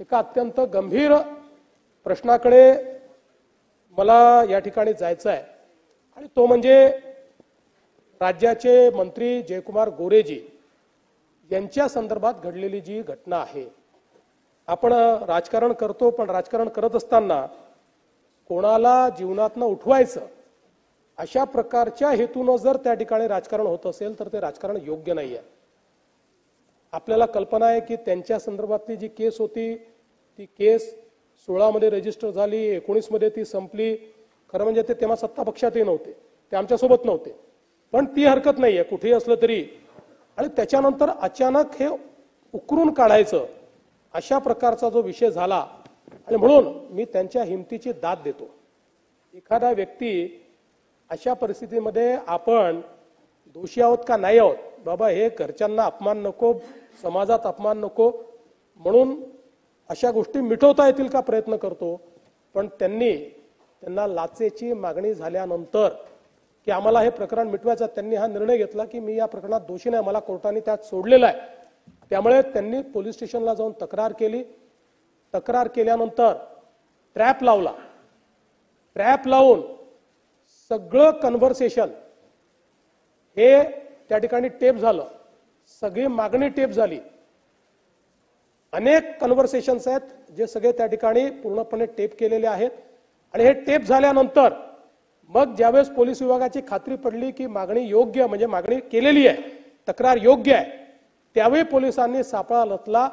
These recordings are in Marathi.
एका अत्यंत गंभीर प्रश्नाकडे मला या ठिकाणी जायचं आहे आणि तो म्हणजे राज्याचे मंत्री जयकुमार गोरेजी यांच्या संदर्भात घडलेली जी घटना आहे। आपण राजकारण करतो, पण राजकारण करत असताना कोणाला जीवनातनं उठवायचं अशा प्रकारच्या हेतूने जर त्या ठिकाणी राजकारण होत असेल तर ते राजकारण योग्य नाहीये। आपल्याला कल्पना आहे की त्यांच्या संदर्भातली जी केस होती ती केस 16 मध्ये रजिस्टर झाली, 19 मध्ये ती संपली। खरं म्हणजे ते तेव्हा सत्ता पक्षातही नव्हते, ते आमच्या सोबत नव्हते, पण ती हरकत नाहीये कुठेही असलं तरी। आणि त्याच्यानंतर अचानक हे उकरून काढायचं अशा प्रकारचा जो विषय झाला आणि म्हणून मी त्यांच्या हिमतीची दाद देतो। एखादा व्यक्ती अशा परिस्थितीमध्ये आपण दोषी आहोत का नाही आहोत, बाबा हे घरच्यांना अपमान नको, समाजात अपमान नको म्हणून अशा गोष्टी मिटवता येतील का प्रयत्न करतो। पण त्यांना लाचेची मागणी झाल्यानंतर की आम्हाला हे प्रकरण मिटवायचं, त्यांनी हा निर्णय घेतला की मी या प्रकरणात दोषी नाही, मला कोर्टाने त्यात सोडलेलं आहे। त्यामुळे त्यांनी पोलीस स्टेशनला जाऊन तक्रार केली। तक्रार केल्यानंतर ट्रॅप लावला, ट्रॅप लावून सगळं कन्व्हर्सेशन हे त्या ठिकाणी टेप झालं, सगळी मागणी टेप झाली। अनेक कन्व्हर्सेशन्स आहेत जे सगळे त्या ठिकाणी पूर्णपणे टेप केलेले आहेत। आणि हे टेप झाल्यानंतर मग ज्यावेळेस पोलीस विभागाची खात्री पडली की मागणी योग्य, म्हणजे मागणी केलेली आहे, तक्रार योग्य आहे, त्यावेळी पोलिसांनी सापळा रचला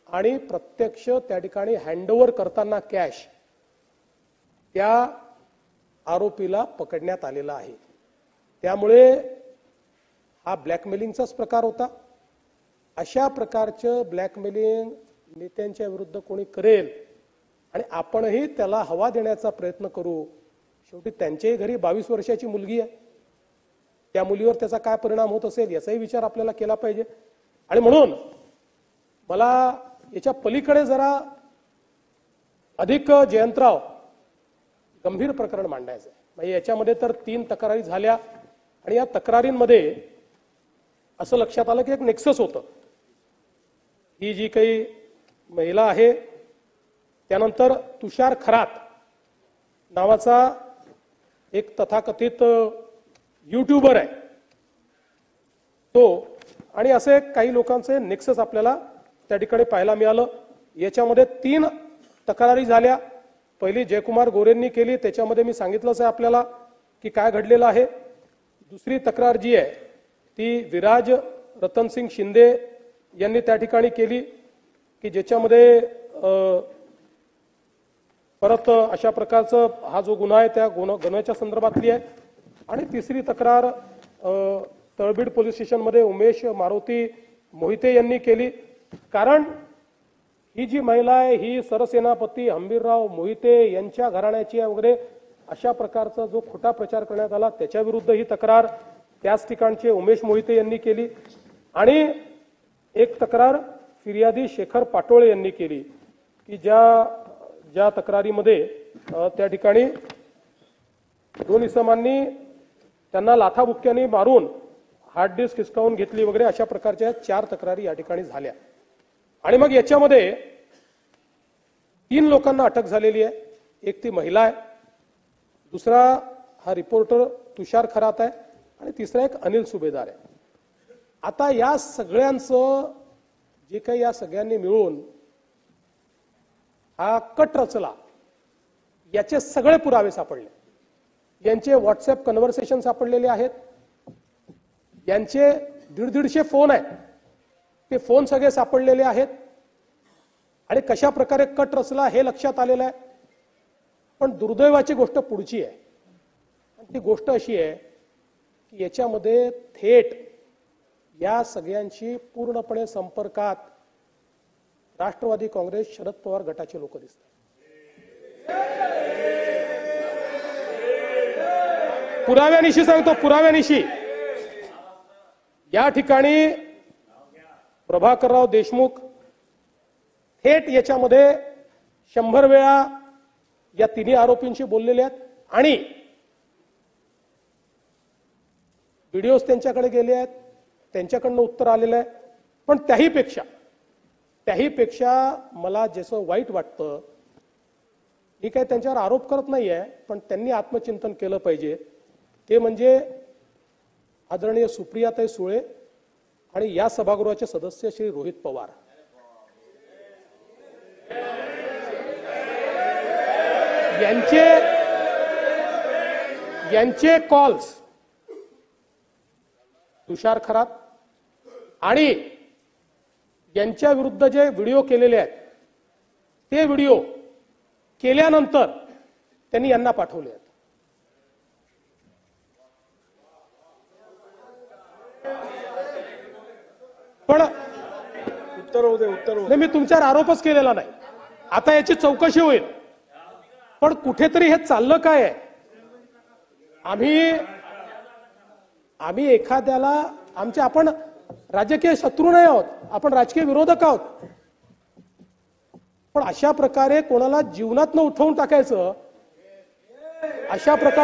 आणि प्रत्यक्ष त्या ठिकाणी हँडओव्हर करताना कॅश त्या आरोपीला पकडण्यात आलेला आहे। त्यामुळे हा ब्लॅकमेलिंगचाच प्रकार होता। अशा प्रकारचं ब्लॅकमेलिंग नेत्यांच्या विरुद्ध कोणी करेल आणि आपणही त्याला हवा देण्याचा प्रयत्न करू, शेवटी त्यांच्याही घरी 22 वर्षाची मुलगी आहे, त्या मुलीवर त्याचा काय परिणाम होत असेल याचाही विचार आपल्याला केला पाहिजे। आणि म्हणून मला याच्या पलीकडे जरा अधिक जयंतराव गंभीर प्रकरण मांडायचं आहे। म्हणजे याच्यामध्ये तर 3 तक्रारी झाल्या आणि या तक्रारींमध्ये असं लक्षात आलं की एक नेक्सस होतं। ही जी काही महिला आहे, त्यानंतर तुषार खरात नावाचा एक तथाकथित यूट्यूबर आहे तो, आणि असे काही लोकांचे नेक्सस आपल्याला त्या ठिकाणी पाहायला मिळालं। याच्यामध्ये 3 तक्रारी झाल्या। पहिली जयकुमार गोरेंनी केली, त्याच्यामध्ये मी सांगितलंच आहे आपल्याला की काय घडलेलं आहे। दुसरी तक्रार जी आहे ती विराज रतनसिंग शिंदे यांनी त्या ठिकाणी केली की ज्याच्यामध्ये परत अशा प्रकारचा हा जो गुन्हा आहे त्या गुन्ह्याच्या संदर्भातली आहे। आणि तिसरी तक्रार तळबीड पोलीस स्टेशनमध्ये उमेश मारुती मोहिते यांनी केली, कारण ही जी महिला आहे ही सरसेनापती हंबीरराव मोहिते यांच्या घराण्याची आहे वगैरे अशा प्रकारचा जो खोटा प्रचार करण्यात आला त्याच्या विरुद्ध ही तक्रार त्याच ठिकाणचे उमेश मोहिते यांनी केली। आणि एक तक्रार फिर्यादी शेखर पाटोळे यांनी केली की ज्या तक्रारीमध्ये त्या ठिकाणी 2 इसमांनी त्यांना लाथाबुक्क्यांनी मारून हार्ड डिस्क हिसकावून घेतली वगैरे अशा प्रकारच्या 4 तक्रारी या ठिकाणी झाल्या। आणि मग याच्यामध्ये 3 लोकांना अटक झालेली आहे। एक ती महिला आहे, दुसरा हा रिपोर्टर तुषार खरात आहे आणि तिसरा एक अनिल सुभेदार आहे। आता या सगळ्यांचं जे काही या सगळ्यांनी मिळून हा कट रचला, याचे सगळे पुरावे सापडले। यांचे व्हॉट्सअप कन्व्हर्सेशन सापडलेले आहेत, यांचे 150 फोन आहेत, ते फोन सगळे सापडलेले आहेत आणि कशा प्रकारे कट रचला हे लक्षात आलेलं आहे। पण दुर्दैवाची गोष्ट पुढची आहे, ती गोष्ट अशी आहे की याच्यामध्ये थेट या सगळ्यांशी पूर्णपणे संपर्कात राष्ट्रवादी काँग्रेस शरद पवार गटाचे लोक दिसतात। पुराव्यानिशी सांगतो, पुराव्यानिशी या ठिकाणी प्रभाकरराव देशमुख थेट याच्यामध्ये 100 वेळा या तिन्ही आरोपींशी बोललेले आहेत आणि व्हिडिओज त्यांच्याकडे गेले आहेत, त्यांच्याकडनं उत्तर आलेलं आहे। पण त्याही पेक्षा त्याहीपेक्षा मला जसं वाईट वाटतं, मी काय त्यांच्यावर आरोप करत नाहीये, पण त्यांनी आत्मचिंतन केलं पाहिजे. ते म्हणजे आदरणीय सुप्रियाताई सुळे आणि या सभागृहाचे सदस्य श्री रोहित पवार. यांचे कॉल्स तुषार खरात आणि यांच्या विरुद्ध जे व्हिडिओ केलेले आहेत ते व्हिडिओ केल्यानंतर त्यांनी यांना पाठवले आहेत. पण उत्तर मी तुमच्यावर आरोपच केलेला नाही. आता याची चौकशी होईल. पण कुठेतरी हे चाललं काय आहे? आम्ही एखाद्याला आपण राजकीय शत्रू नाही आहोत, आपण राजकीय विरोधक आहोत. पण अशा प्रकारे कोणाला जीवनातनं उठवून टाकायचं, अशा प्रकारे